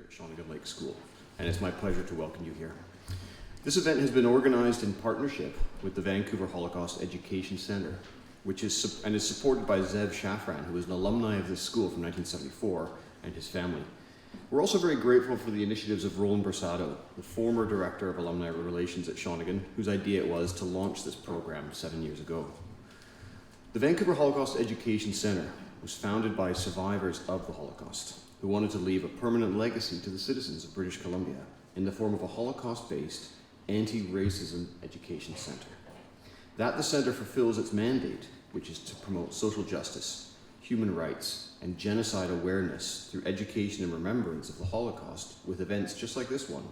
at Shawnigan Lake School, and it's my pleasure to welcome you here. This event has been organized in partnership with the Vancouver Holocaust Education Centre, which is supported by Zev Shafran, who is an alumni of this school from 1974, and his family. We're also very grateful for the initiatives of Roland Brasado, the former Director of Alumni Relations at Shawnigan, whose idea it was to launch this program 7 years ago. The Vancouver Holocaust Education Centre was founded by survivors of the Holocaust who wanted to leave a permanent legacy to the citizens of British Columbia in the form of a Holocaust-based anti-racism education centre. That the centre fulfills its mandate, which is to promote social justice, human rights, and genocide awareness through education and remembrance of the Holocaust with events just like this one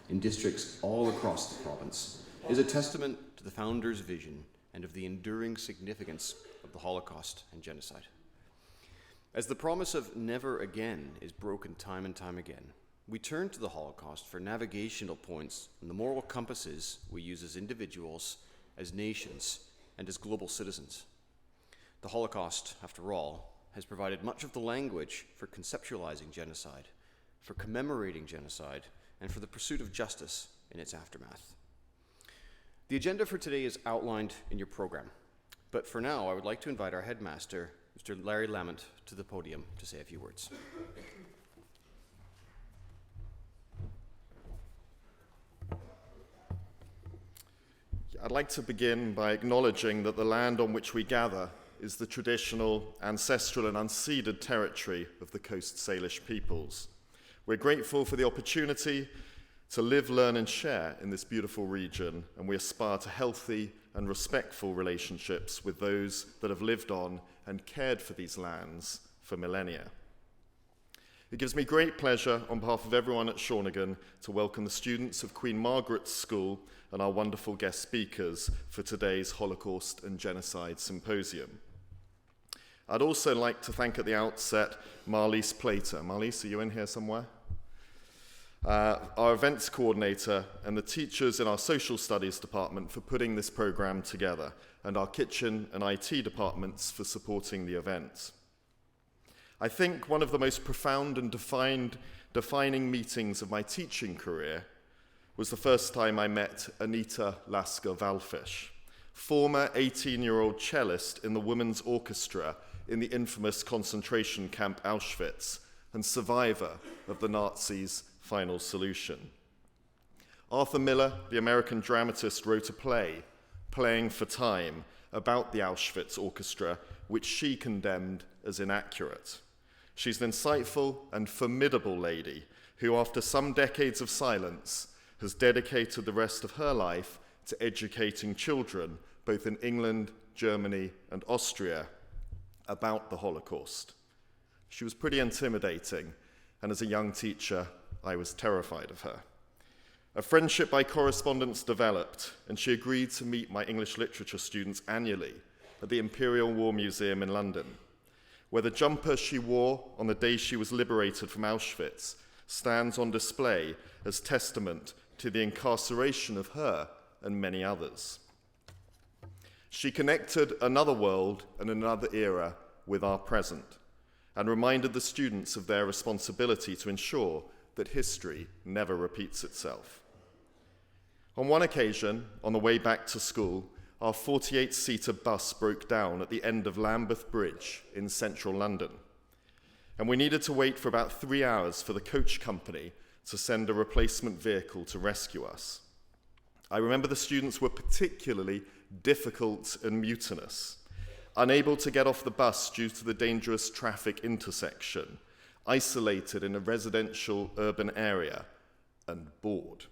in districts all across the province, is a testament to the founder's vision and of the enduring significance of the Holocaust and genocide. As the promise of never again is broken time and time again, we turn to the Holocaust for navigational points and the moral compasses we use as individuals, as nations, and as global citizens. The Holocaust, after all, has provided much of the language for conceptualizing genocide, for commemorating genocide, and for the pursuit of justice in its aftermath. The agenda for today is outlined in your program, but for now I would like to invite our headmaster, Mr. Larry Lamont, to the podium to say a few words. I'd like to begin by acknowledging that the land on which we gather is the traditional, ancestral, and unceded territory of the Coast Salish peoples. We're grateful for the opportunity to live, learn, and share in this beautiful region, and we aspire to healthy and respectful relationships with those that have lived on and cared for these lands for millennia. It gives me great pleasure on behalf of everyone at Shawnigan to welcome the students of Queen Margaret's School and our wonderful guest speakers for today's Holocaust and Genocide Symposium. I'd also like to thank at the outset Marliese Plater. Marliese, are you in here somewhere? Our events coordinator and the teachers in our social studies department for putting this program together, and our kitchen and IT departments for supporting the event. I think one of the most profound and defining meetings of my teaching career was the first time I met Anita Lasker-Valfish, former 18-year-old cellist in the women's orchestra in the infamous concentration camp Auschwitz and survivor of the Nazis' final solution. Arthur Miller, the American dramatist, wrote a play, Playing for Time, about the Auschwitz orchestra, which she condemned as inaccurate. She's an insightful and formidable lady who, after some decades of silence, has dedicated the rest of her life to educating children, both in England, Germany, and Austria, about the Holocaust. She was pretty intimidating, and as a young teacher, I was terrified of her. A friendship by correspondence developed, and she agreed to meet my English literature students annually at the Imperial War Museum in London, where the jumper she wore on the day she was liberated from Auschwitz stands on display as testament to the incarceration of her and many others. She connected another world and another era with our present, and reminded the students of their responsibility to ensure that history never repeats itself. On one occasion, on the way back to school, our 48-seater bus broke down at the end of Lambeth Bridge in central London, and we needed to wait for about 3 hours for the coach company to send a replacement vehicle to rescue us. I remember the students were particularly difficult and mutinous, unable to get off the bus due to the dangerous traffic intersection, isolated in a residential urban area, and bored.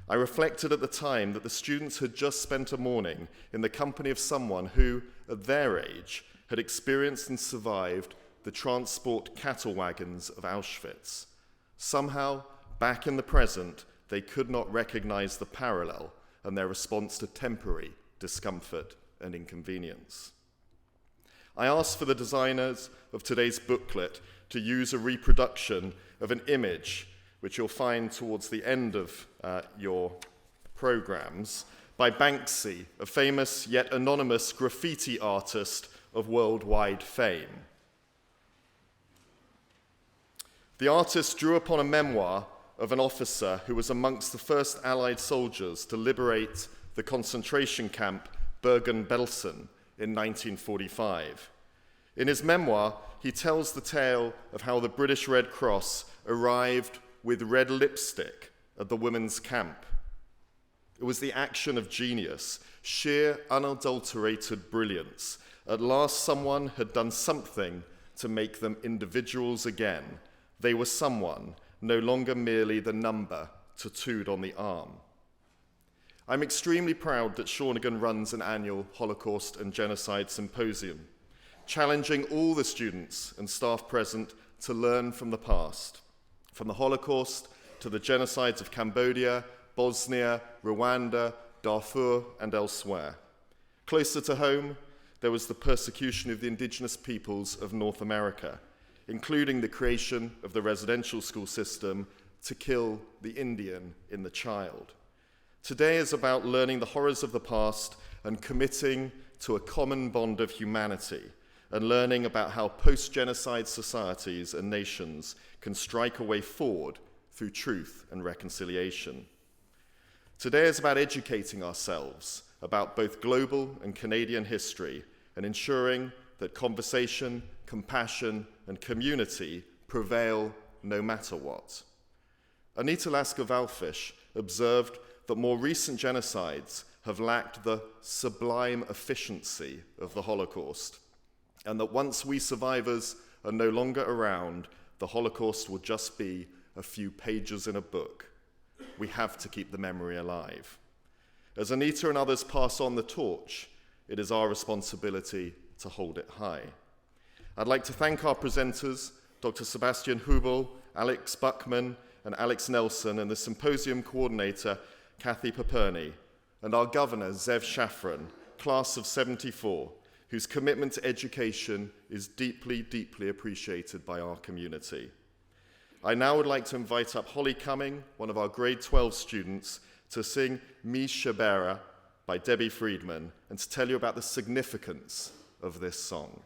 I reflected at the time that the students had just spent a morning in the company of someone who, at their age, had experienced and survived the transport cattle wagons of Auschwitz. Somehow, back in the present, they could not recognize the parallel and their response to temporary discomfort and inconvenience. I asked for the designers of today's booklet to use a reproduction of an image, which you'll find towards the end of your programs, by Banksy, a famous yet anonymous graffiti artist of worldwide fame. The artist drew upon a memoir of an officer who was amongst the first Allied soldiers to liberate the concentration camp Bergen-Belsen in 1945. In his memoir, he tells the tale of how the British Red Cross arrived with red lipstick at the women's camp. It was the action of genius, sheer, unadulterated brilliance. At last, someone had done something to make them individuals again. They were someone, no longer merely the number tattooed on the arm. I'm extremely proud that Shawnigan runs an annual Holocaust and Genocide Symposium, challenging all the students and staff present to learn from the past, from the Holocaust to the genocides of Cambodia, Bosnia, Rwanda, Darfur, and elsewhere. Closer to home, there was the persecution of the indigenous peoples of North America, including the creation of the residential school system to kill the Indian in the child. Today is about learning the horrors of the past and committing to a common bond of humanity, and learning about how post-genocide societies and nations can strike a way forward through truth and reconciliation. Today is about educating ourselves about both global and Canadian history and ensuring that conversation, compassion, and community prevail no matter what. Anita Lasker-Valfish observed that more recent genocides have lacked the sublime efficiency of the Holocaust, and that once we survivors are no longer around, the Holocaust will just be a few pages in a book. We have to keep the memory alive. As Anita and others pass on the torch, it is our responsibility to hold it high. I'd like to thank our presenters, Dr. Sebastian Hubel, Alex Buckman, and Alex Nelson, and the symposium coordinator, Kathy Paperny, and our governor, Zev Shafran, class of 74, whose commitment to education is deeply, deeply appreciated by our community. I now would like to invite up Holly Cumming, one of our grade 12 students, to sing Misha Berra by Debbie Friedman, and to tell you about the significance of this song.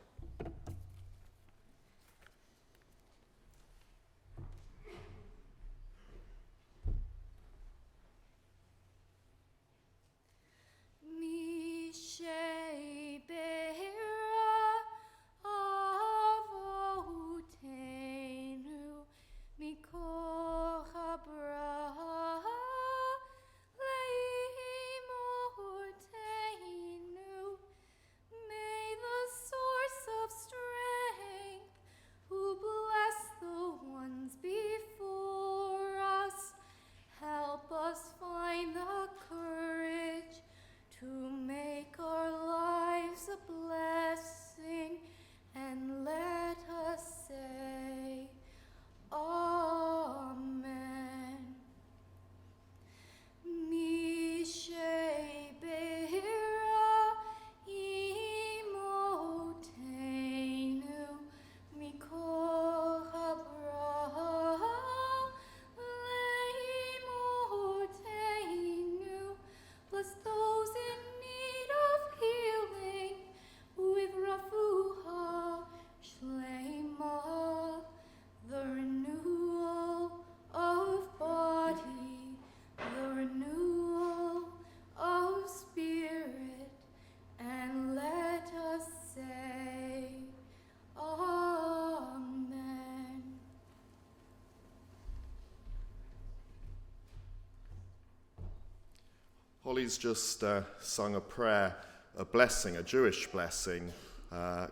Holly's just sung a prayer, a blessing, a Jewish blessing,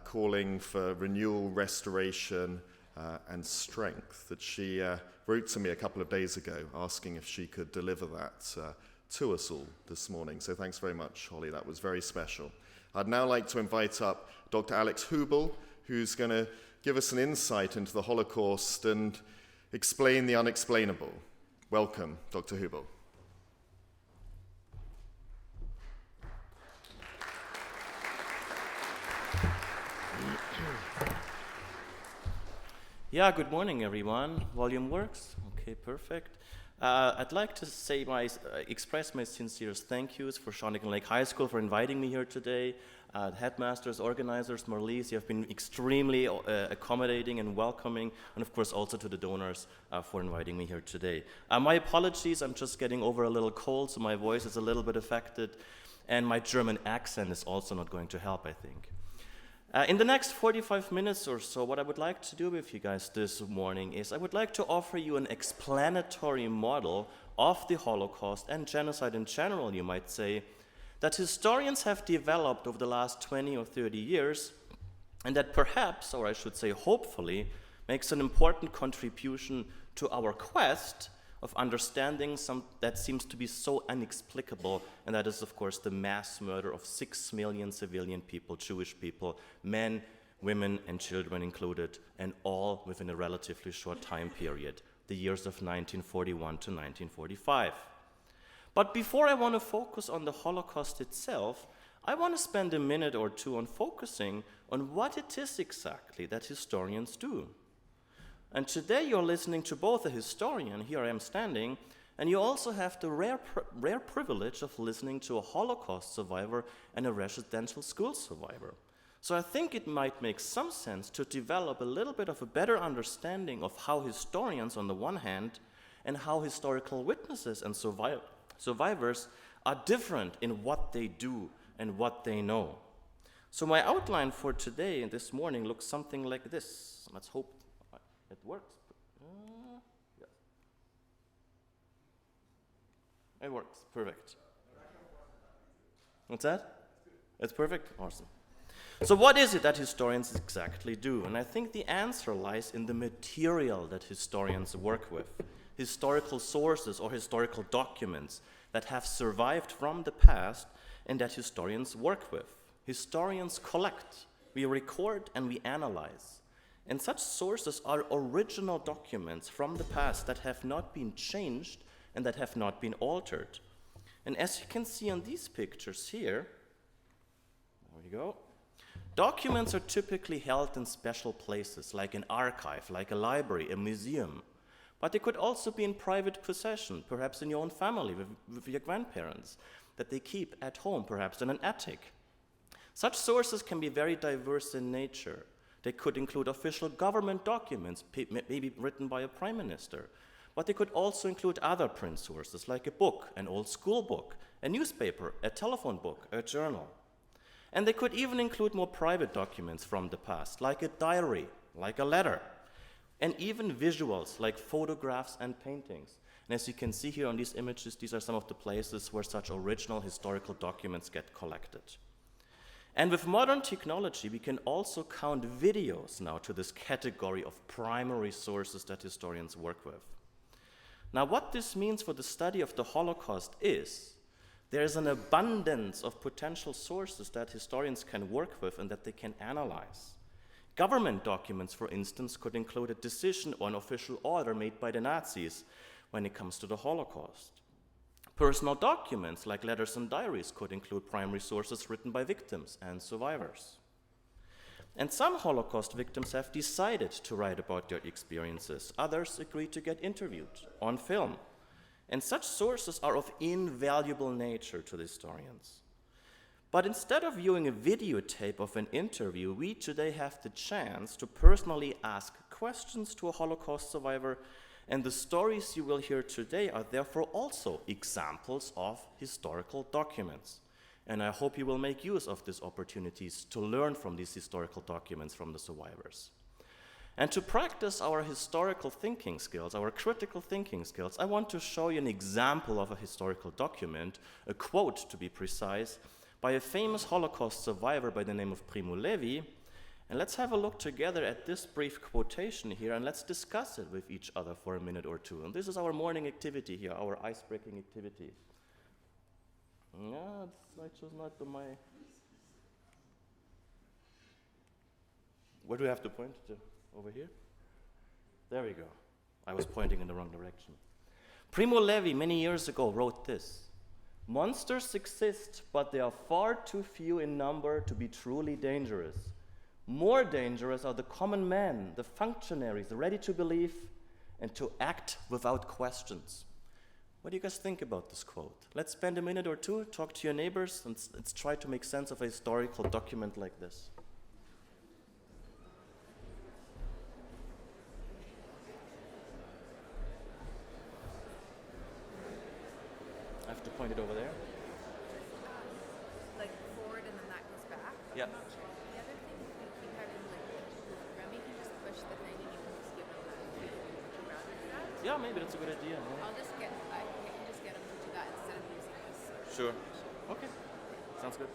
calling for renewal, restoration, and strength that she wrote to me a couple of days ago, asking if she could deliver that to us all this morning. So thanks very much, Holly. That was very special. I'd now like to invite up Dr. Alex Hubel, who's going to give us an insight into the Holocaust and explain the unexplainable. Welcome, Dr. Hubel. Yeah, good morning, everyone. Volume works? Okay, perfect. I'd like to say express my sincerest thank yous for Shawnigan Lake High School for inviting me here today. headmasters, organizers, Marlies, you have been extremely accommodating and welcoming, and of course also to the donors for inviting me here today. My apologies, I'm just getting over a little cold, so my voice is a little bit affected, and my German accent is also not going to help, I think. In the next 45 minutes or so, what I would like to do with you guys this morning is I would like to offer you an explanatory model of the Holocaust and genocide in general, you might say, that historians have developed over the last 20 or 30 years, and that perhaps, or I should say hopefully, makes an important contribution to our quest of understanding something that seems to be so inexplicable, and that is, of course, the mass murder of 6 million civilian people, Jewish people, men, women, and children included, and all within a relatively short time period, the years of 1941 to 1945. But before I want to focus on the Holocaust itself, I want to spend a minute or two on focusing on what it is exactly that historians do. And today you're listening to both a historian, here I am standing, and you also have the rare privilege of listening to a Holocaust survivor and a residential school survivor. So I think it might make some sense to develop a little bit of a better understanding of how historians on the one hand and how historical witnesses and survivors are different in what they do and what they know. So my outline for today and this morning looks something like this. Let's hope it works. Yes. It works. Perfect. What's that? It's perfect? Awesome. So what is it that historians exactly do? And I think the answer lies in the material that historians work with. Historical sources or historical documents that have survived from the past and that historians work with. Historians collect, we record, and we analyze. And such sources are original documents from the past that have not been changed and that have not been altered. And as you can see on these pictures here, there we go, documents are typically held in special places, like an archive, like a library, a museum. But they could also be in private possession, perhaps in your own family, with your grandparents, that they keep at home, perhaps in an attic. Such sources can be very diverse in nature. They could include official government documents, maybe written by a prime minister. But they could also include other print sources, like a book, an old school book, a newspaper, a telephone book, a journal. And they could even include more private documents from the past, like a diary, like a letter, and even visuals, like photographs and paintings. And as you can see here on these images, these are some of the places where such original historical documents get collected. And with modern technology, we can also count videos now to this category of primary sources that historians work with. Now, what this means for the study of the Holocaust is there is an abundance of potential sources that historians can work with and that they can analyze. Government documents, for instance, could include a decision or an official order made by the Nazis when it comes to the Holocaust. Personal documents, like letters and diaries, could include primary sources written by victims and survivors. And some Holocaust victims have decided to write about their experiences. Others agreed to get interviewed on film. And such sources are of invaluable nature to the historians. But instead of viewing a videotape of an interview, we today have the chance to personally ask questions to a Holocaust survivor, and the stories you will hear today are therefore also examples of historical documents. And I hope you will make use of these opportunities to learn from these historical documents from the survivors. And to practice our historical thinking skills, our critical thinking skills, I want to show you an example of a historical document, a quote to be precise, by a famous Holocaust survivor by the name of Primo Levi. And let's have a look together at this brief quotation here, and let's discuss it with each other for a minute or two. And this is our morning activity here, our ice-breaking activity. Yeah, I chose not my... Where do we have to point to? Over here? There we go. I was pointing in the wrong direction. Primo Levi, many years ago, wrote this: "Monsters exist, but they are far too few in number to be truly dangerous. More dangerous are the common men, the functionaries, ready to believe and to act without questions." What do you guys think about this quote? Let's spend a minute or two, talk to your neighbors, and let's try to make sense of a historical document like this. I have to point it over there. Like forward and then that goes back. But Yeah. I'm not sure. The other thing is we keep having Remy can just push the thing and you can just give them that. Would you rather do that? Yeah, maybe that's a good idea. Yeah. I can just get them to do that instead of using this. Sure. Okay. Sounds good.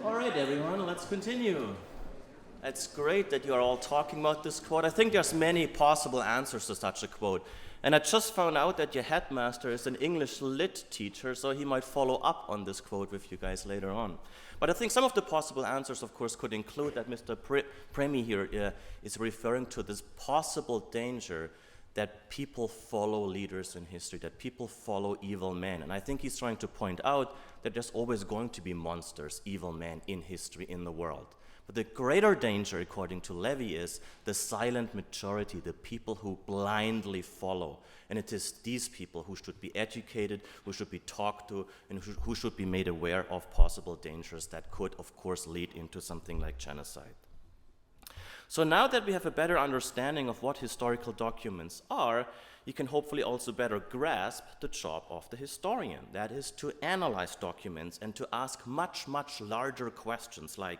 All right, everyone, let's continue. It's great that you are all talking about this quote. I think there's many possible answers to such a quote. And I just found out that your headmaster is an English lit teacher, so he might follow up on this quote with you guys later on. But I think some of the possible answers, of course, could include that Mr. Premi here is referring to this possible danger that people follow leaders in history, that people follow evil men. And I think he's trying to point out that there's always going to be monsters, evil men in history in the world. But the greater danger, according to Levy, is the silent majority, the people who blindly follow. And it is these people who should be educated, who should be talked to, and who should be made aware of possible dangers that could, of course, lead into something like genocide. So now that we have a better understanding of what historical documents are, you can hopefully also better grasp the job of the historian. That is to analyze documents and to ask much, much larger questions like,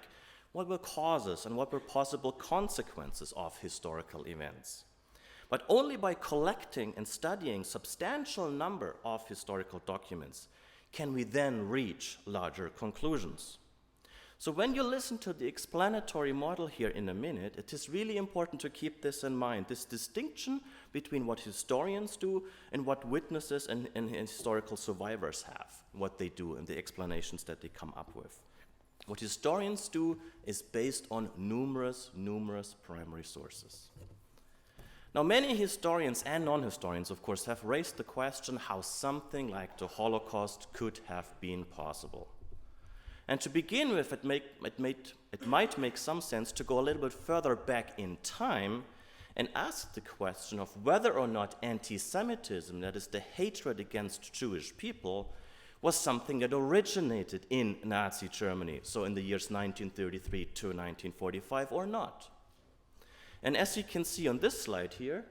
what were causes and what were possible consequences of historical events? But only by collecting and studying substantial number of historical documents can we then reach larger conclusions. So when you listen to the explanatory model here in a minute, it is really important to keep this in mind, this distinction between what historians do and what witnesses and historical survivors have, what they do and the explanations that they come up with. What historians do is based on numerous primary sources. Now, many historians and non-historians, of course, have raised the question how something like the Holocaust could have been possible. And to begin with, it might make some sense to go a little bit further back in time and ask the question of whether or not anti-Semitism, that is the hatred against Jewish people, was something that originated in Nazi Germany, so in the years 1933 to 1945 or not. And as you can see on this slide here,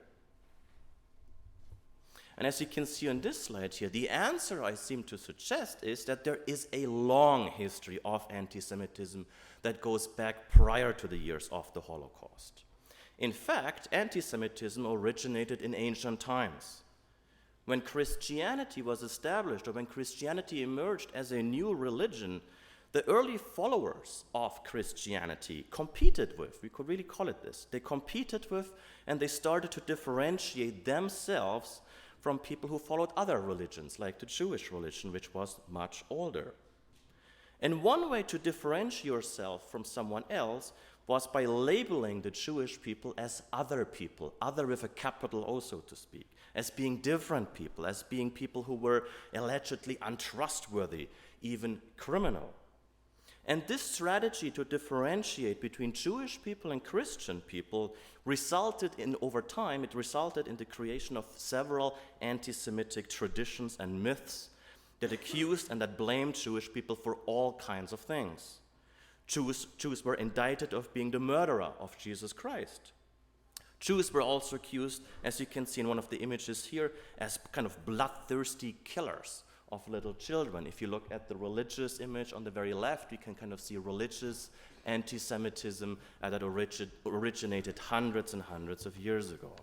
the answer I seem to suggest is that there is a long history of anti-Semitism that goes back prior to the years of the Holocaust. In fact, anti-Semitism originated in ancient times. When Christianity was established, or when Christianity emerged as a new religion, the early followers of Christianity competed with, we could really call it this, they competed with and they started to differentiate themselves from people who followed other religions, like the Jewish religion, which was much older. And one way to differentiate yourself from someone else was by labeling the Jewish people as other people, other with a capital O, so to speak, as being different people, as being people who were allegedly untrustworthy, even criminal. And this strategy to differentiate between Jewish people and Christian people resulted in the creation of several anti-Semitic traditions and myths that accused and that blamed Jewish people for all kinds of things. Jews were indicted of being the murderer of Jesus Christ. Jews were also accused, as you can see in one of the images here, as kind of bloodthirsty killers of little children. If you look at the religious image on the very left, you can kind of see religious anti-Semitism that originated hundreds and hundreds of years ago.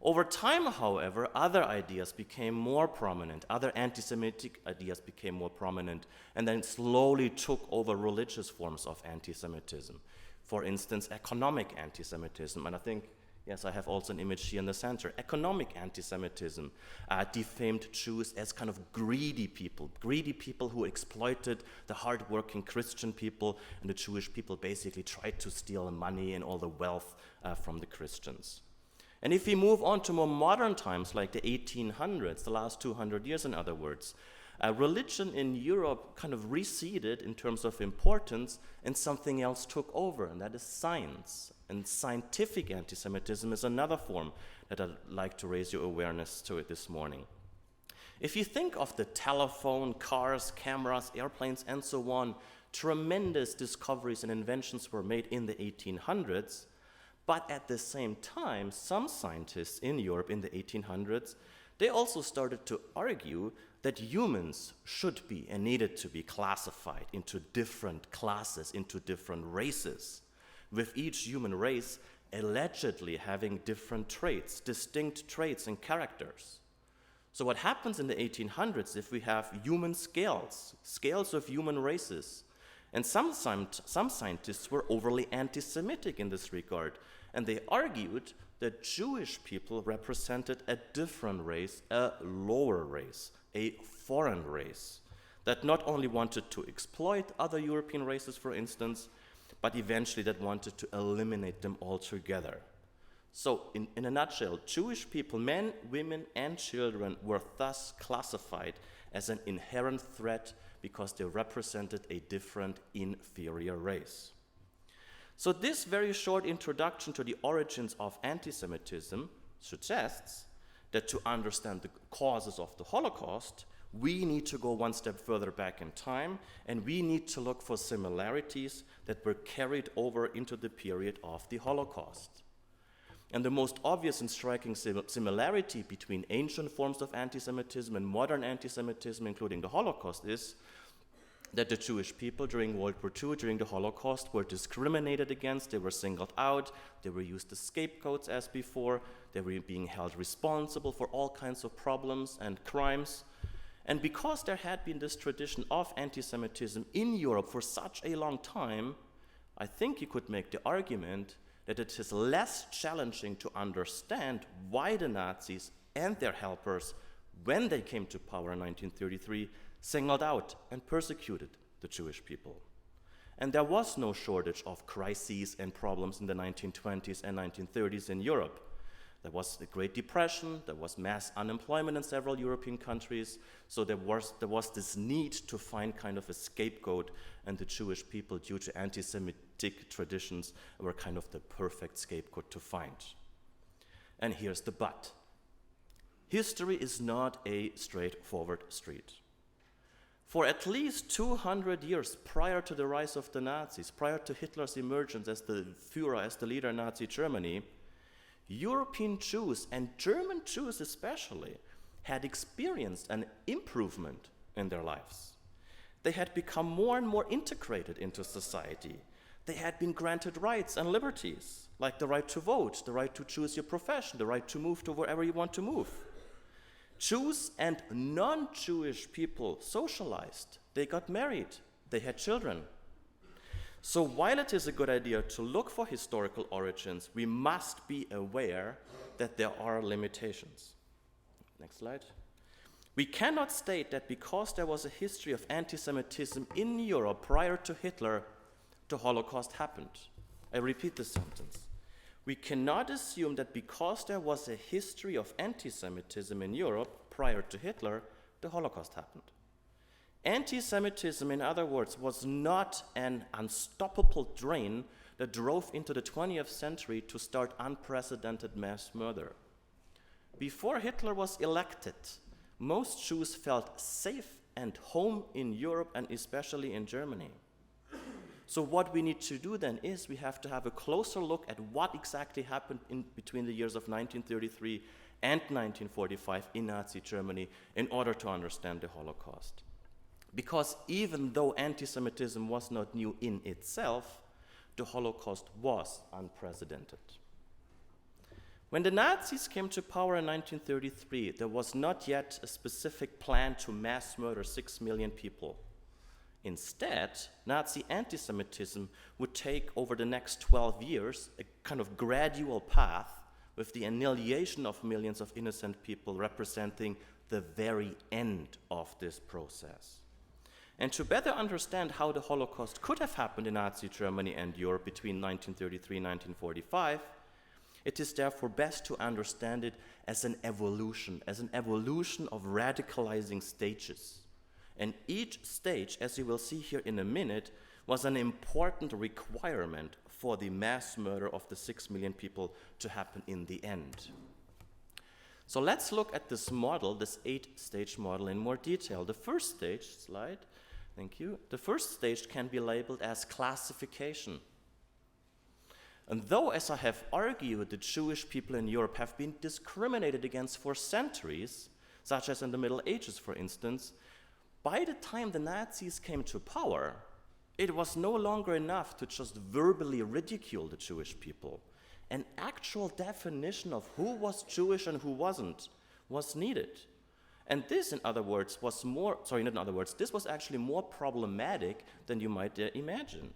Over time, however, other ideas became more prominent, other anti-Semitic ideas became more prominent, and then slowly took over religious forms of anti-Semitism. For instance, economic anti-Semitism, and I think Yes, I have also an image here in the center. Economic anti-Semitism defamed Jews as kind of greedy people who exploited the hardworking Christian people, and the Jewish people basically tried to steal money and all the wealth from the Christians. And if we move on to more modern times, like the 1800s, the last 200 years in other words, religion in Europe kind of receded in terms of importance, and something else took over, and that is science. And scientific anti-Semitism is another form that I'd like to raise your awareness to it this morning. If you think of the telephone, cars, cameras, airplanes, and so on, tremendous discoveries and inventions were made in the 1800s, but at the same time, some scientists in Europe in the 1800s, they also started to argue that humans should be and needed to be classified into different classes, into different races, with each human race allegedly having different traits, distinct traits and characters. So what happens in the 1800s if we have human scales of human races? And some scientists were overly anti-Semitic in this regard, and they argued that Jewish people represented a different race, a lower race, a foreign race, that not only wanted to exploit other European races, for instance, but eventually that wanted to eliminate them altogether. So, in a nutshell, Jewish people, men, women, and children, were thus classified as an inherent threat because they represented a different, inferior race. So this very short introduction to the origins of anti-Semitism suggests that to understand the causes of the Holocaust, we need to go one step further back in time, and we need to look for similarities that were carried over into the period of the Holocaust. And the most obvious and striking similarity between ancient forms of anti-Semitism and modern anti-Semitism, including the Holocaust, is that the Jewish people during World War II, during the Holocaust, were discriminated against, they were singled out, they were used as scapegoats as before, they were being held responsible for all kinds of problems and crimes. And because there had been this tradition of anti-Semitism in Europe for such a long time, I think you could make the argument that it is less challenging to understand why the Nazis and their helpers, when they came to power in 1933, singled out and persecuted the Jewish people. And there was no shortage of crises and problems in the 1920s and 1930s in Europe. There was the Great Depression, there was mass unemployment in several European countries, so there was this need to find kind of a scapegoat, and the Jewish people, due to anti-Semitic traditions, were kind of the perfect scapegoat to find. And here's the but. History is not a straightforward street. For at least 200 years prior to the rise of the Nazis, prior to Hitler's emergence as the Führer, as the leader in Nazi Germany, European Jews, and German Jews especially, had experienced an improvement in their lives. They had become more and more integrated into society. They had been granted rights and liberties, like the right to vote, the right to choose your profession, the right to move to wherever you want to move. Jews and non-Jewish people socialized, they got married, they had children. So while it is a good idea to look for historical origins, we must be aware that there are limitations. Next slide. We cannot state that because there was a history of anti-Semitism in Europe prior to Hitler, the Holocaust happened. I repeat this sentence. We cannot assume that because there was a history of anti-Semitism in Europe prior to Hitler, the Holocaust happened. Anti-Semitism, in other words, was not an unstoppable drain that drove into the 20th century to start unprecedented mass murder. Before Hitler was elected, most Jews felt safe and home in Europe and especially in Germany. So what we need to do then is we have to have a closer look at what exactly happened in between the years of 1933 and 1945 in Nazi Germany in order to understand the Holocaust. Because even though anti-Semitism was not new in itself, the Holocaust was unprecedented. When the Nazis came to power in 1933, there was not yet a specific plan to mass murder 6 million people. Instead, Nazi anti-Semitism would take over the next 12 years a kind of gradual path with the annihilation of millions of innocent people representing the very end of this process. And to better understand how the Holocaust could have happened in Nazi Germany and Europe between 1933 and 1945, it is therefore best to understand it as an evolution of radicalizing stages. And each stage, as you will see here in a minute, was an important requirement for the mass murder of the 6 million people to happen in the end. So let's look at this model, this 8-stage model, in more detail. The first stage, slide, thank you. The first stage can be labeled as classification. And though, as I have argued, the Jewish people in Europe have been discriminated against for centuries, such as in the Middle Ages, for instance, by the time the Nazis came to power, it was no longer enough to just verbally ridicule the Jewish people. An actual definition of who was Jewish and who wasn't was needed. And this, in other words, this was actually more problematic than you might imagine.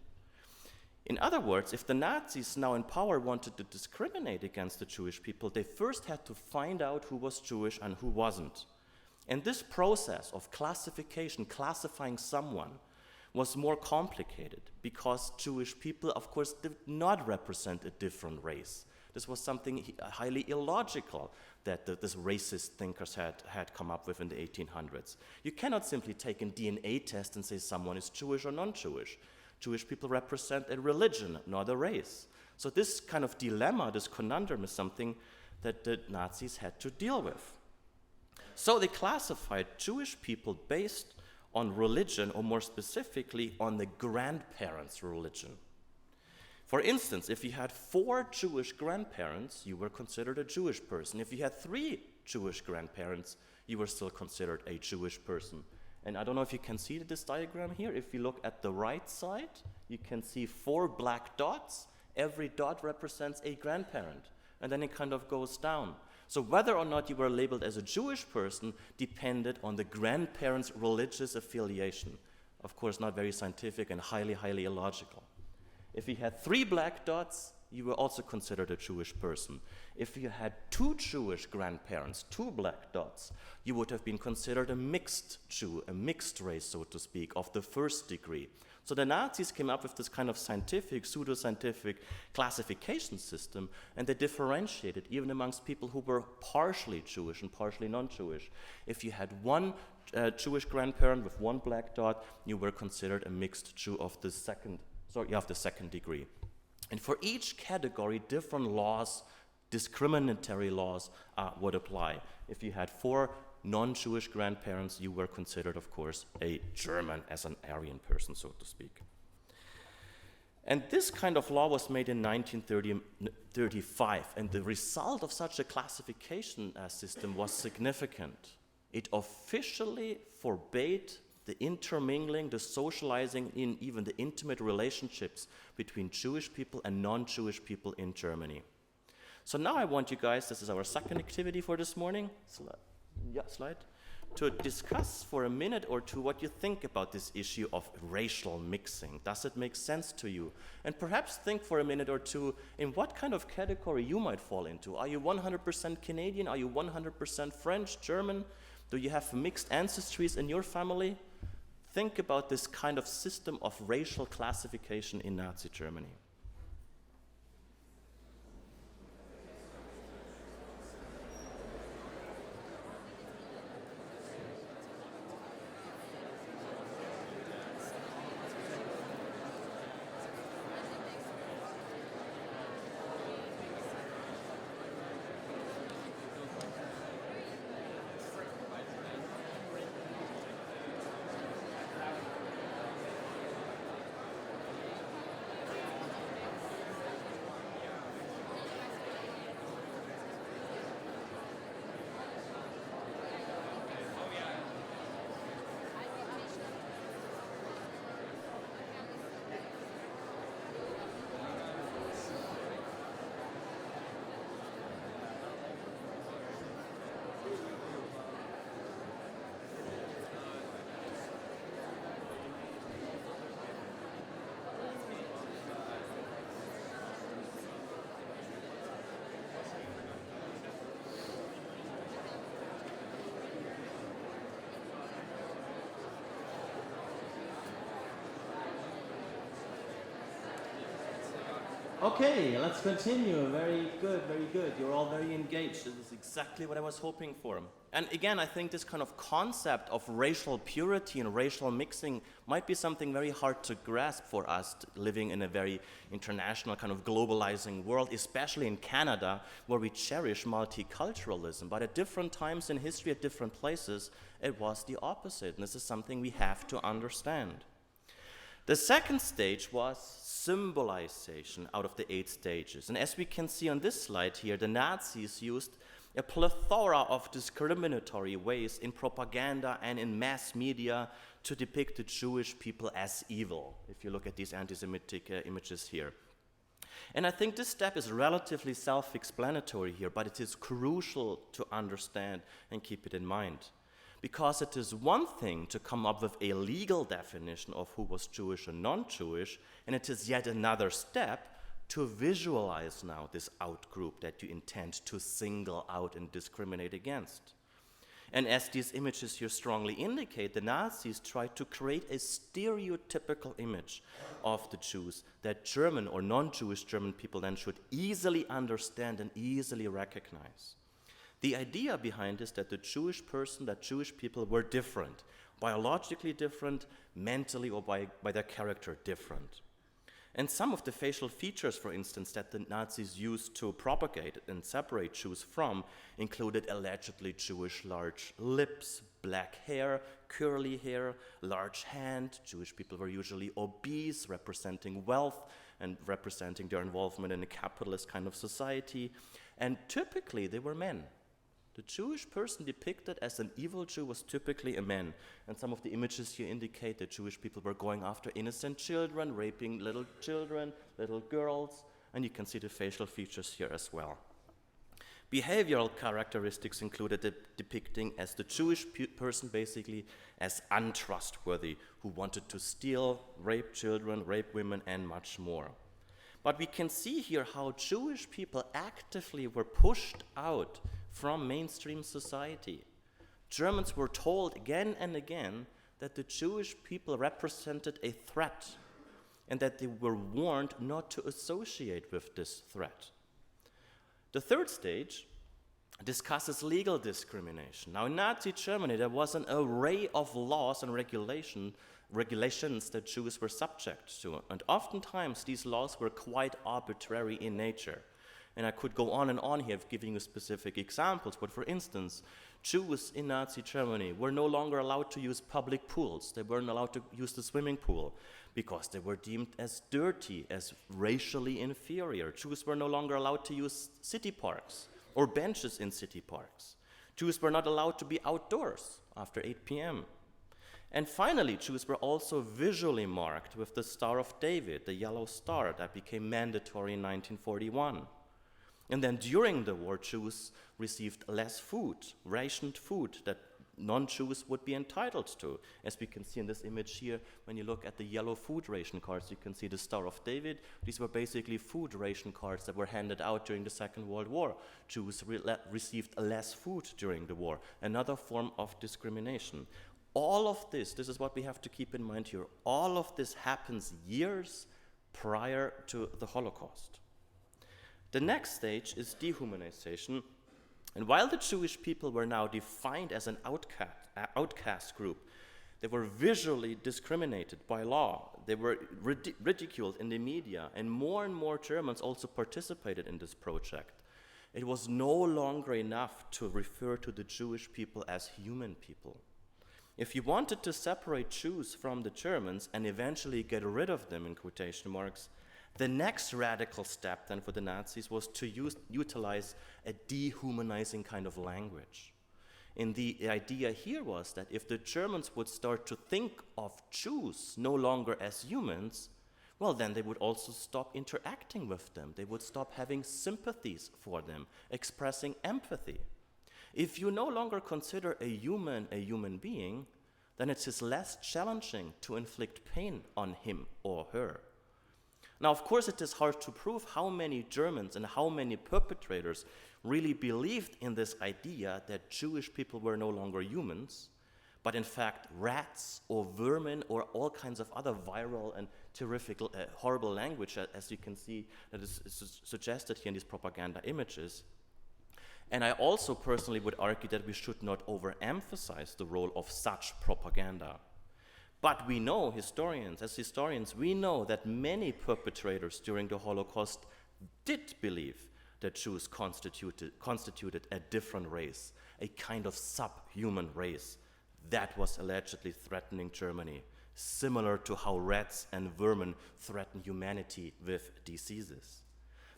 In other words, if the Nazis now in power wanted to discriminate against the Jewish people, they first had to find out who was Jewish and who wasn't. And this process of classification, classifying someone, was more complicated because Jewish people, of course, did not represent a different race. This was something highly illogical that these racist thinkers had come up with in the 1800s. You cannot simply take a DNA test and say someone is Jewish or non-Jewish. Jewish people represent a religion, not a race. So this kind of dilemma, this conundrum, is something that the Nazis had to deal with. So they classified Jewish people based on religion, or more specifically, on the grandparents' religion. For instance, if you had 4 Jewish grandparents, you were considered a Jewish person. If you had 3 Jewish grandparents, you were still considered a Jewish person. And I don't know if you can see this diagram here. If you look at the right side, you can see 4 black dots. Every dot represents a grandparent. And then it kind of goes down. So whether or not you were labeled as a Jewish person depended on the grandparents' religious affiliation. Of course, not very scientific and highly, highly illogical. If you had 3 black dots, you were also considered a Jewish person. If you had 2 Jewish grandparents, 2 black dots, you would have been considered a mixed Jew, a mixed race, so to speak, of the first degree. So the Nazis came up with this kind of scientific, pseudoscientific classification system, and they differentiated even amongst people who were partially Jewish and partially non-Jewish. If you had 1 Jewish grandparent with 1 black dot, you were considered a mixed Jew of the second degree. And for each category, different laws, discriminatory laws, would apply. If you had 4 non-Jewish grandparents, you were considered, of course, a German, as an Aryan person, so to speak. And this kind of law was made in 1935, and the result of such a classification system was significant. It officially forbade the intermingling, the socializing, in even the intimate relationships between Jewish people and non-Jewish people in Germany. So now I want you guys, this is our second activity for this morning, slide, to discuss for a minute or two what you think about this issue of racial mixing. Does it make sense to you? And perhaps think for a minute or two in what kind of category you might fall into. Are you 100% Canadian? Are you 100% French, German? Do you have mixed ancestries in your family? Think about this kind of system of racial classification in Nazi Germany. Okay, let's continue. Very good, very good. You're all very engaged. This is exactly what I was hoping for. And again, I think this kind of concept of racial purity and racial mixing might be something very hard to grasp for us living in a very international kind of globalizing world, especially in Canada, where we cherish multiculturalism. But at different times in history, at different places, it was the opposite. And this is something we have to understand. The second stage was symbolization out of the 8 stages. And as we can see on this slide here, the Nazis used a plethora of discriminatory ways in propaganda and in mass media to depict the Jewish people as evil, if you look at these anti-Semitic images here. And I think this step is relatively self-explanatory here, but it is crucial to understand and keep it in mind. Because it is one thing to come up with a legal definition of who was Jewish and non-Jewish, and it is yet another step to visualize now this outgroup that you intend to single out and discriminate against. And as these images here strongly indicate, the Nazis tried to create a stereotypical image of the Jews that German or non-Jewish German people then should easily understand and easily recognize. The idea behind is that the Jewish person, that Jewish people were different, biologically different, mentally or by their character different. And some of the facial features, for instance, that the Nazis used to propagate and separate Jews from included allegedly Jewish large lips, black hair, curly hair, large hand. Jewish people were usually obese, representing wealth and representing their involvement in a capitalist kind of society. And typically they were men. The Jewish person depicted as an evil Jew was typically a man. And some of the images here indicate that Jewish people were going after innocent children, raping little children, little girls, and you can see the facial features here as well. Behavioral characteristics included depicting as the Jewish person basically as untrustworthy, who wanted to steal, rape children, rape women, and much more. But we can see here how Jewish people actively were pushed out from mainstream society. Germans were told again and again that the Jewish people represented a threat and that they were warned not to associate with this threat. The third stage discusses legal discrimination. Now, in Nazi Germany, there was an array of laws and regulations that Jews were subject to, and oftentimes these laws were quite arbitrary in nature. And I could go on and on here giving you specific examples, but for instance, Jews in Nazi Germany were no longer allowed to use public pools. They weren't allowed to use the swimming pool because they were deemed as dirty, as racially inferior. Jews were no longer allowed to use city parks or benches in city parks. Jews were not allowed to be outdoors after 8 p.m. And finally, Jews were also visually marked with the Star of David, the yellow star that became mandatory in 1941. And then during the war, Jews received less food, rationed food that non-Jews would be entitled to. As we can see in this image here, when you look at the yellow food ration cards, you can see the Star of David. These were basically food ration cards that were handed out during the Second World War. Jews received less food during the war, another form of discrimination. All of this is what we have to keep in mind here, all of this happens years prior to the Holocaust. The next stage is dehumanization, and while the Jewish people were now defined as an outcast group, they were visually discriminated by law, they were ridiculed in the media, and more Germans also participated in this project. It was no longer enough to refer to the Jewish people as human people. If you wanted to separate Jews from the Germans and eventually get rid of them, in quotation marks, the next radical step then for the Nazis was to utilize a dehumanizing kind of language. And the idea here was that if the Germans would start to think of Jews no longer as humans, well, then they would also stop interacting with them. They would stop having sympathies for them, expressing empathy. If you no longer consider a human being, then it is less challenging to inflict pain on him or her. Now, of course, it is hard to prove how many Germans and how many perpetrators really believed in this idea that Jewish people were no longer humans, but in fact rats or vermin or all kinds of other viral and terrific, horrible language, as you can see that is suggested here in these propaganda images. And I also personally would argue that we should not overemphasize the role of such propaganda. But we know, as historians, we know that many perpetrators during the Holocaust did believe that Jews constituted a different race, a kind of subhuman race that was allegedly threatening Germany, similar to how rats and vermin threaten humanity with diseases.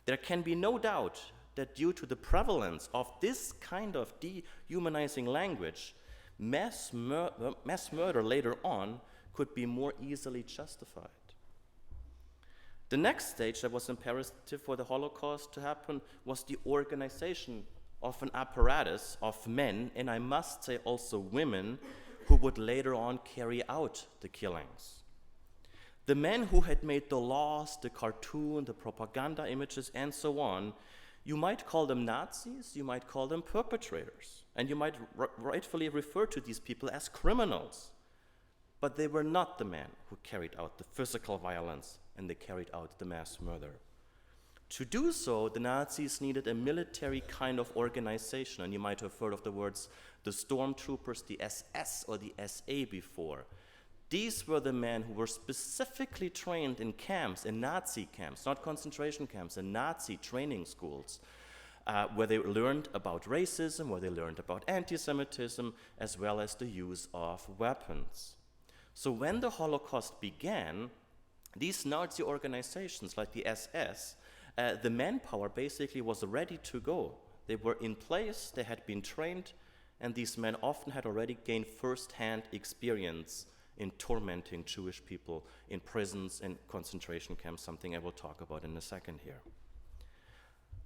There can be no doubt that due to the prevalence of this kind of dehumanizing language, mass murder later on could be more easily justified. The next stage that was imperative for the Holocaust to happen was the organization of an apparatus of men, and I must say also women, who would later on carry out the killings. The men who had made the laws, the cartoon, the propaganda images, and so on, you might call them Nazis, you might call them perpetrators, and you might rightfully refer to these people as criminals. But they were not the men who carried out the physical violence and they carried out the mass murder. To do so, the Nazis needed a military kind of organization, and you might have heard of the words the stormtroopers, the SS or the SA before. These were the men who were specifically trained in camps, in Nazi camps, not concentration camps, in Nazi training schools, where they learned about racism, where they learned about antisemitism, as well as the use of weapons. So when the Holocaust began, these Nazi organizations like the SS, the manpower basically was ready to go. They were in place, they had been trained, and these men often had already gained first-hand experience in tormenting Jewish people in prisons and concentration camps, something I will talk about in a second here.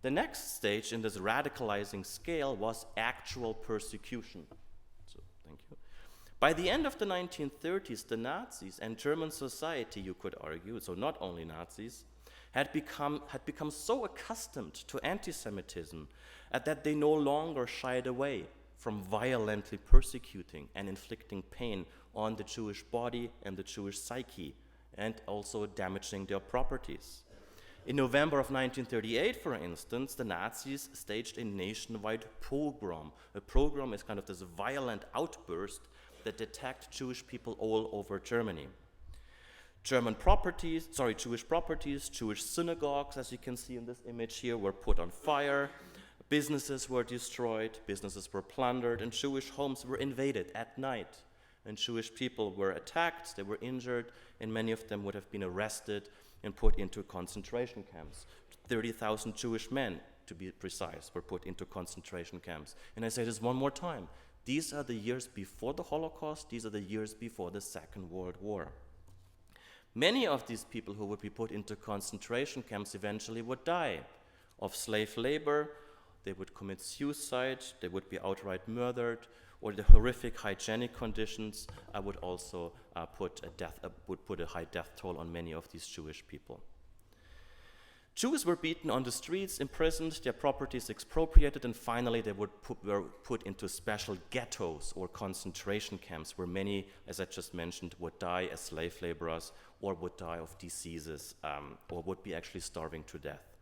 The next stage in this radicalizing scale was actual persecution. So, thank you. By the end of the 1930s, the Nazis and German society, you could argue, so not only Nazis, had become so accustomed to anti-Semitism that they no longer shied away from violently persecuting and inflicting pain on the Jewish body and the Jewish psyche, and also damaging their properties. In November of 1938, for instance, the Nazis staged a nationwide pogrom. A pogrom is kind of this violent outburst that attacked Jewish people all over Germany. Jewish properties, Jewish synagogues, as you can see in this image here, were put on fire. Businesses were destroyed, businesses were plundered, and Jewish homes were invaded at night. And Jewish people were attacked, they were injured, and many of them would have been arrested and put into concentration camps. 30,000 Jewish men, to be precise, were put into concentration camps. And I say this one more time. These are the years before the Holocaust, these are the years before the Second World War. Many of these people who would be put into concentration camps eventually would die of slave labor, they would commit suicide, they would be outright murdered, or the horrific hygienic conditions would also put a high death toll on many of these Jewish people. Jews were beaten on the streets, imprisoned, their properties expropriated, and finally they were put into special ghettos or concentration camps where many, as I just mentioned, would die as slave laborers or would die of diseases or would be actually starving to death.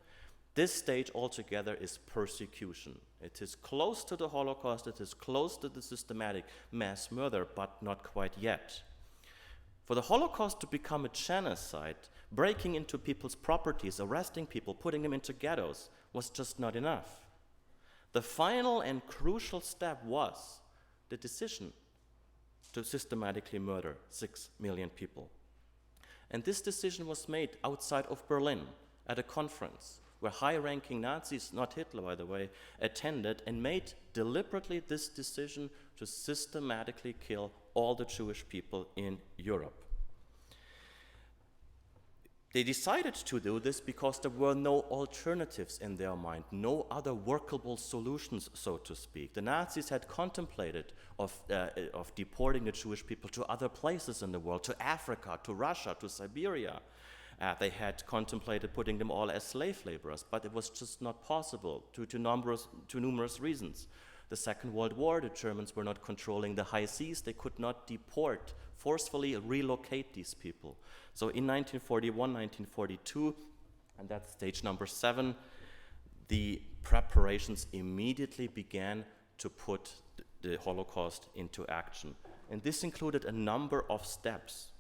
This stage altogether is persecution. It is close to the Holocaust, it is close to the systematic mass murder, but not quite yet. For the Holocaust to become a genocide, breaking into people's properties, arresting people, putting them into ghettos, was just not enough. The final and crucial step was the decision to systematically murder 6 million people. And this decision was made outside of Berlin at a conference where high-ranking Nazis, not Hitler by the way, attended and made deliberately this decision to systematically kill all the Jewish people in Europe. They decided to do this because there were no alternatives in their mind, no other workable solutions, so to speak. The Nazis had contemplated of deporting the Jewish people to other places in the world, to Africa, to Russia, to Siberia. They had contemplated putting them all as slave laborers, but it was just not possible due to numerous reasons. the Second World War, the Germans were not controlling the high seas. They could not deport, forcefully relocate these people. So in 1941, 1942, and that's stage number 7, the preparations immediately began to put the Holocaust into action. And this included a number of steps.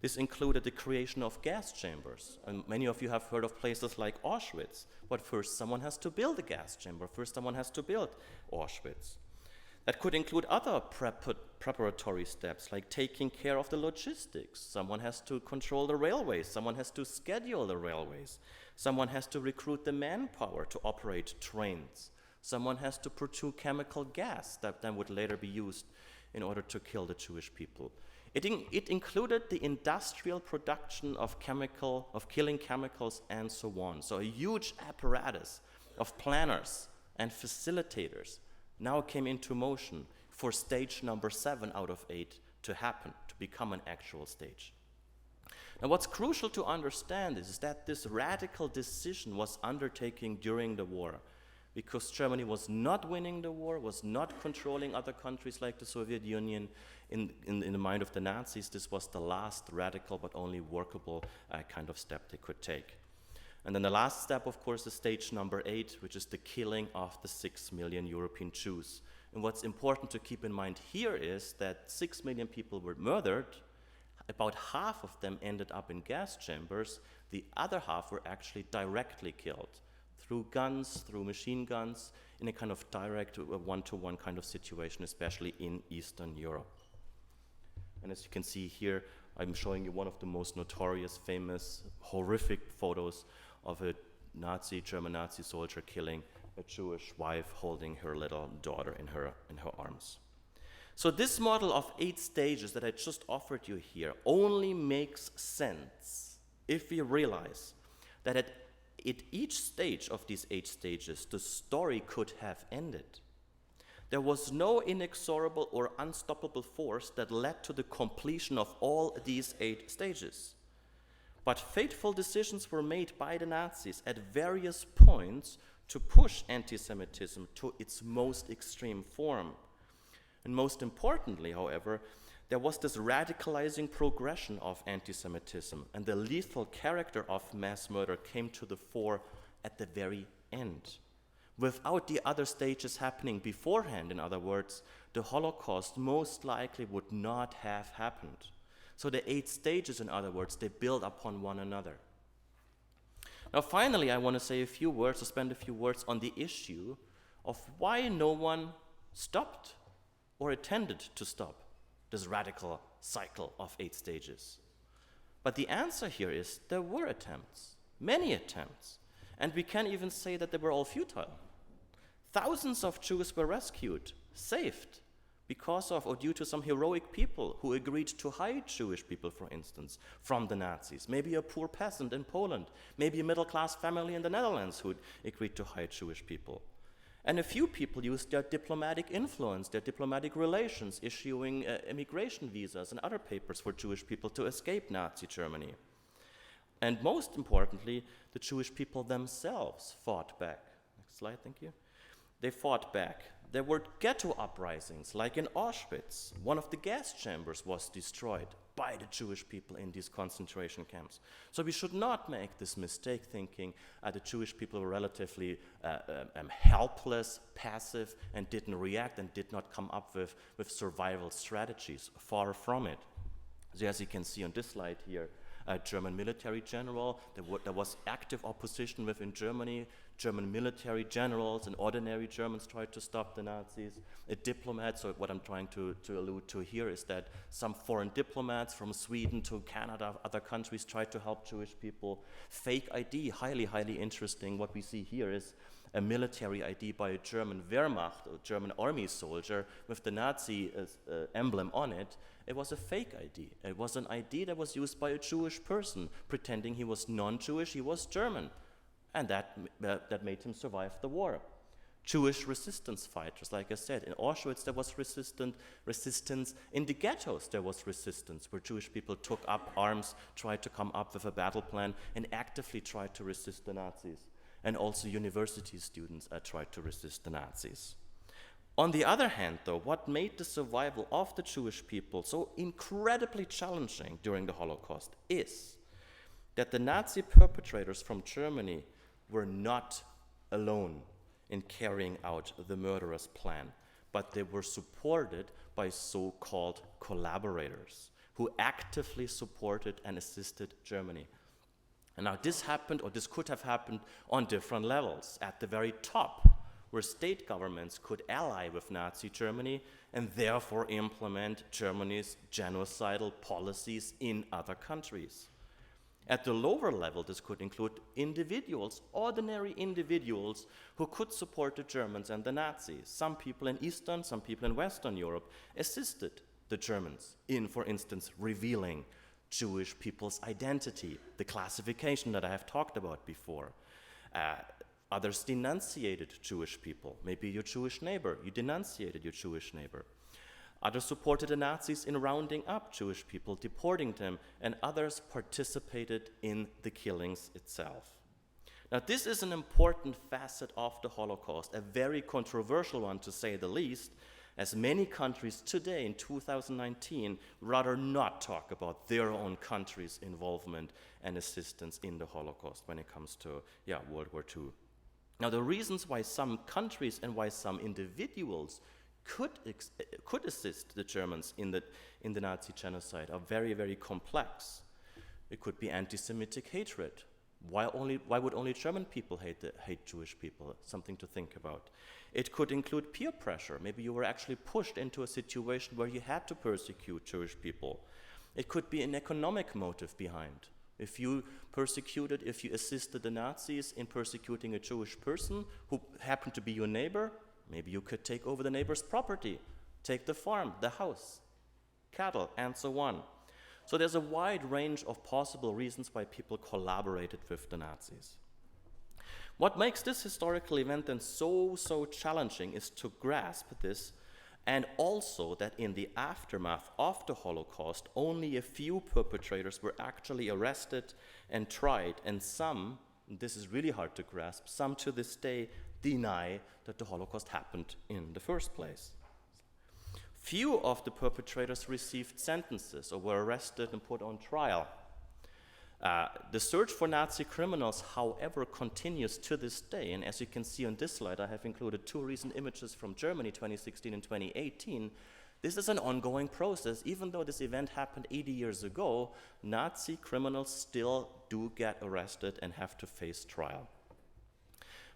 This included the creation of gas chambers. And many of you have heard of places like Auschwitz. But first someone has to build a gas chamber. First someone has to build Auschwitz. That could include other preparatory steps, like taking care of the logistics. Someone has to control the railways. Someone has to schedule the railways. Someone has to recruit the manpower to operate trains. Someone has to produce chemical gas that then would later be used in order to kill the Jewish people. It included the industrial production of killing chemicals and so on. So a huge apparatus of planners and facilitators now came into motion for stage number 7 out of 8 to happen, to become an actual stage. Now what's crucial to understand is that this radical decision was undertaken during the war, because Germany was not winning the war, was not controlling other countries like the Soviet Union. In the mind of the Nazis, this was the last radical but only workable kind of step they could take. And then the last step, of course, is stage number 8, which is the killing of the 6 million European Jews. And what's important to keep in mind here is that 6 million people were murdered. About half of them ended up in gas chambers. The other half were actually directly killed through guns, through machine guns, in a kind of direct one-to-one kind of situation, especially in Eastern Europe. And as you can see here, I'm showing you one of the most notorious, famous, horrific photos of a German Nazi soldier killing a Jewish wife holding her little daughter in her arms. So this model of 8 stages that I just offered you here only makes sense if we realize that at each stage of these 8 stages, the story could have ended. There was no inexorable or unstoppable force that led to the completion of all these 8 stages. But fateful decisions were made by the Nazis at various points to push anti-Semitism to its most extreme form. And most importantly, however, there was this radicalizing progression of anti-Semitism, and the lethal character of mass murder came to the fore at the very end. Without the other stages happening beforehand, in other words, the Holocaust most likely would not have happened. So the 8 stages, in other words, they build upon one another. Now finally, I want to say a few words, or spend a few words on the issue of why no one stopped or attended to stop this radical cycle of 8 stages. But the answer here is there were attempts, many attempts, and we can even say that they were all futile. Thousands of Jews were rescued, saved, because of or due to some heroic people who agreed to hide Jewish people, for instance, from the Nazis. Maybe a poor peasant in Poland, maybe a middle-class family in the Netherlands who agreed to hide Jewish people. And a few people used their diplomatic influence, their diplomatic relations, issuing immigration visas and other papers for Jewish people to escape Nazi Germany. And most importantly, the Jewish people themselves fought back. Next slide, thank you. They fought back. There were ghetto uprisings, like in Auschwitz. One of the gas chambers was destroyed by the Jewish people in these concentration camps. So we should not make this mistake thinking the Jewish people were relatively helpless, passive, and didn't react and did not come up with survival strategies. Far from it. So as you can see on this slide here, a German military general, there was active opposition within Germany. German military generals and ordinary Germans tried to stop the Nazis. A diplomat, so what I'm trying to allude to here is that some foreign diplomats from Sweden to Canada, other countries tried to help Jewish people. Fake ID, highly, highly interesting. What we see here is a military ID by a German Wehrmacht, a German army soldier, with the Nazi emblem on it. It was a fake ID. It was an ID that was used by a Jewish person, pretending he was non-Jewish, he was German. And that made him survive the war. Jewish resistance fighters, like I said, in Auschwitz there was resistance. In the ghettos there was resistance, where Jewish people took up arms, tried to come up with a battle plan, and actively tried to resist the Nazis. And also university students tried to resist the Nazis. On the other hand, though, what made the survival of the Jewish people so incredibly challenging during the Holocaust is that the Nazi perpetrators from Germany were not alone in carrying out the murderous plan, but they were supported by so-called collaborators who actively supported and assisted Germany. And now this happened, or this could have happened, on different levels. At the very top, where state governments could ally with Nazi Germany and therefore implement Germany's genocidal policies in other countries. At the lower level, this could include individuals, ordinary individuals, who could support the Germans and the Nazis. Some people in Eastern, some people in Western Europe assisted the Germans in, for instance, revealing Jewish people's identity, the classification that I have talked about before. Others denunciated Jewish people. Maybe your Jewish neighbor, you denunciated your Jewish neighbor. Others supported the Nazis in rounding up Jewish people, deporting them, and others participated in the killings itself. Now, this is an important facet of the Holocaust, a very controversial one to say the least, as many countries today in 2019 rather not talk about their own country's involvement and assistance in the Holocaust when it comes to World War II. Now, the reasons why some countries and why some individuals could assist the Germans in the Nazi genocide are very, very complex. It could be anti-Semitic hatred. Why would only German people hate Jewish people? Something to think about. It could include peer pressure. Maybe you were actually pushed into a situation where you had to persecute Jewish people. It could be an economic motive behind. If you assisted the Nazis in persecuting a Jewish person who happened to be your neighbor, maybe you could take over the neighbor's property, take the farm, the house, cattle, and so on. So there's a wide range of possible reasons why people collaborated with the Nazis. What makes this historical event then so challenging is to grasp this, and also that in the aftermath of the Holocaust, only a few perpetrators were actually arrested and tried, and some, this is really hard to grasp, some to this day deny that the Holocaust happened in the first place. Few of the perpetrators received sentences or were arrested and put on trial. The search for Nazi criminals, however, continues to this day, and as you can see on this slide, I have included two recent images from Germany, 2016 and 2018. This is an ongoing process. Even though this event happened 80 years ago, Nazi criminals still do get arrested and have to face trial.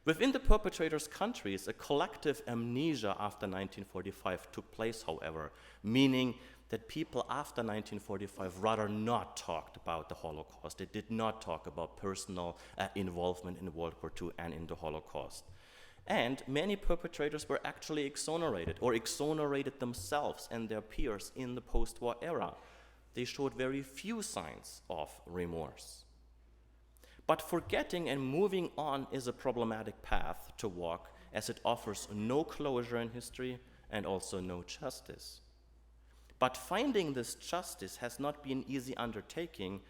Within the perpetrators' countries, a collective amnesia after 1945 took place, however, meaning that people after 1945 rather not talked about the Holocaust. They did not talk about personal involvement in World War II and in the Holocaust. And many perpetrators were actually exonerated or exonerated themselves and their peers in the post-war era. They showed very few signs of remorse. But forgetting and moving on is a problematic path to walk, as it offers no closure in history and also no justice. But finding this justice has not been an easy undertaking,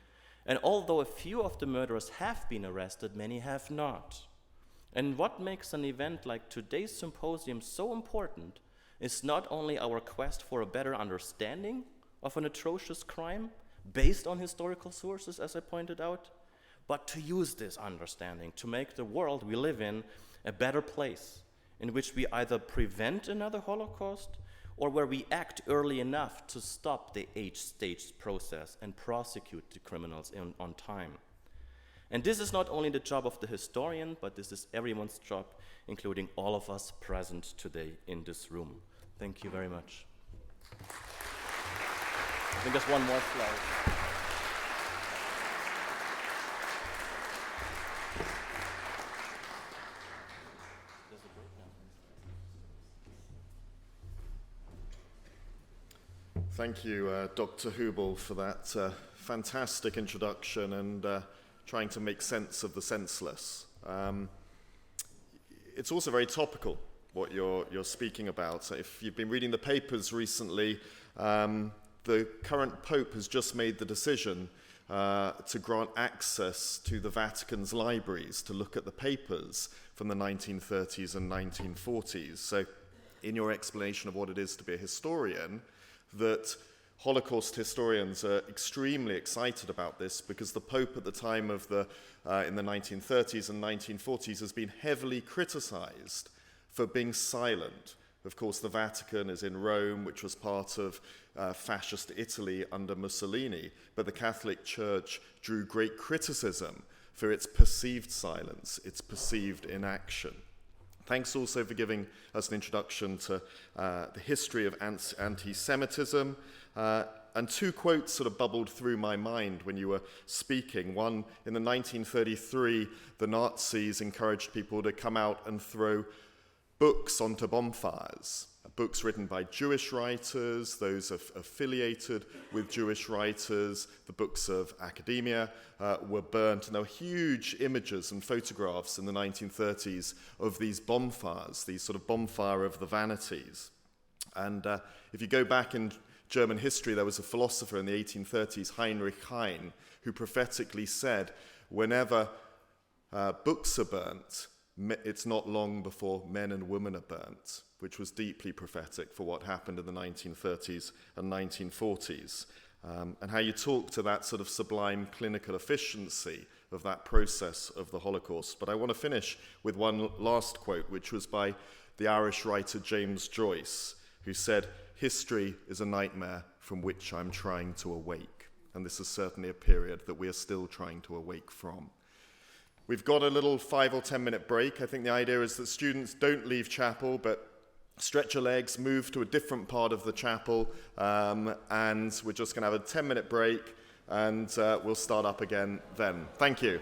and although a few of the murderers have been arrested, many have not. And what makes an event like today's symposium so important is not only our quest for a better understanding of an atrocious crime based on historical sources, as I pointed out, but to use this understanding to make the world we live in a better place, in which we either prevent another Holocaust or where we act early enough to stop the age-staged process and prosecute the criminals on time. And this is not only the job of the historian, but this is everyone's job, including all of us present today in this room. Thank you very much. I think there's one more slide. Thank you, Dr. Hubel, for that fantastic introduction and trying to make sense of the senseless. It's also very topical, what you're speaking about. If you've been reading the papers recently, the current Pope has just made the decision to grant access to the Vatican's libraries to look at the papers from the 1930s and 1940s. So in your explanation of what it is to be a historian, that Holocaust historians are extremely excited about this because the Pope at the time of in the 1930s and 1940s has been heavily criticized for being silent. Of course, the Vatican is in Rome, which was part of fascist Italy under Mussolini, but the Catholic Church drew great criticism for its perceived silence, its perceived inaction. Thanks also for giving us an introduction to the history of anti-Semitism. And two quotes sort of bubbled through my mind when you were speaking. One, in the 1933, the Nazis encouraged people to come out and throw books onto bonfires, books written by Jewish writers, those affiliated with Jewish writers. The books of academia were burnt, and there were huge images and photographs in the 1930s of these bonfires, these sort of bonfire of the vanities. And if you go back in German history, there was a philosopher in the 1830s, Heinrich Heine, who prophetically said, whenever books are burnt, it's not long before men and women are burnt, which was deeply prophetic for what happened in the 1930s and 1940s. And how you talk to that sort of sublime clinical efficiency of that process of the Holocaust. But I want to finish with one last quote, which was by the Irish writer James Joyce, who said, "History is a nightmare from which I'm trying to awake." And this is certainly a period that we are still trying to awake from. We've got a little 5 or 10 minute break. I think the idea is that students don't leave chapel, but stretch your legs, move to a different part of the chapel, and we're just going to have a 10-minute break, and we'll start up again then. Thank you.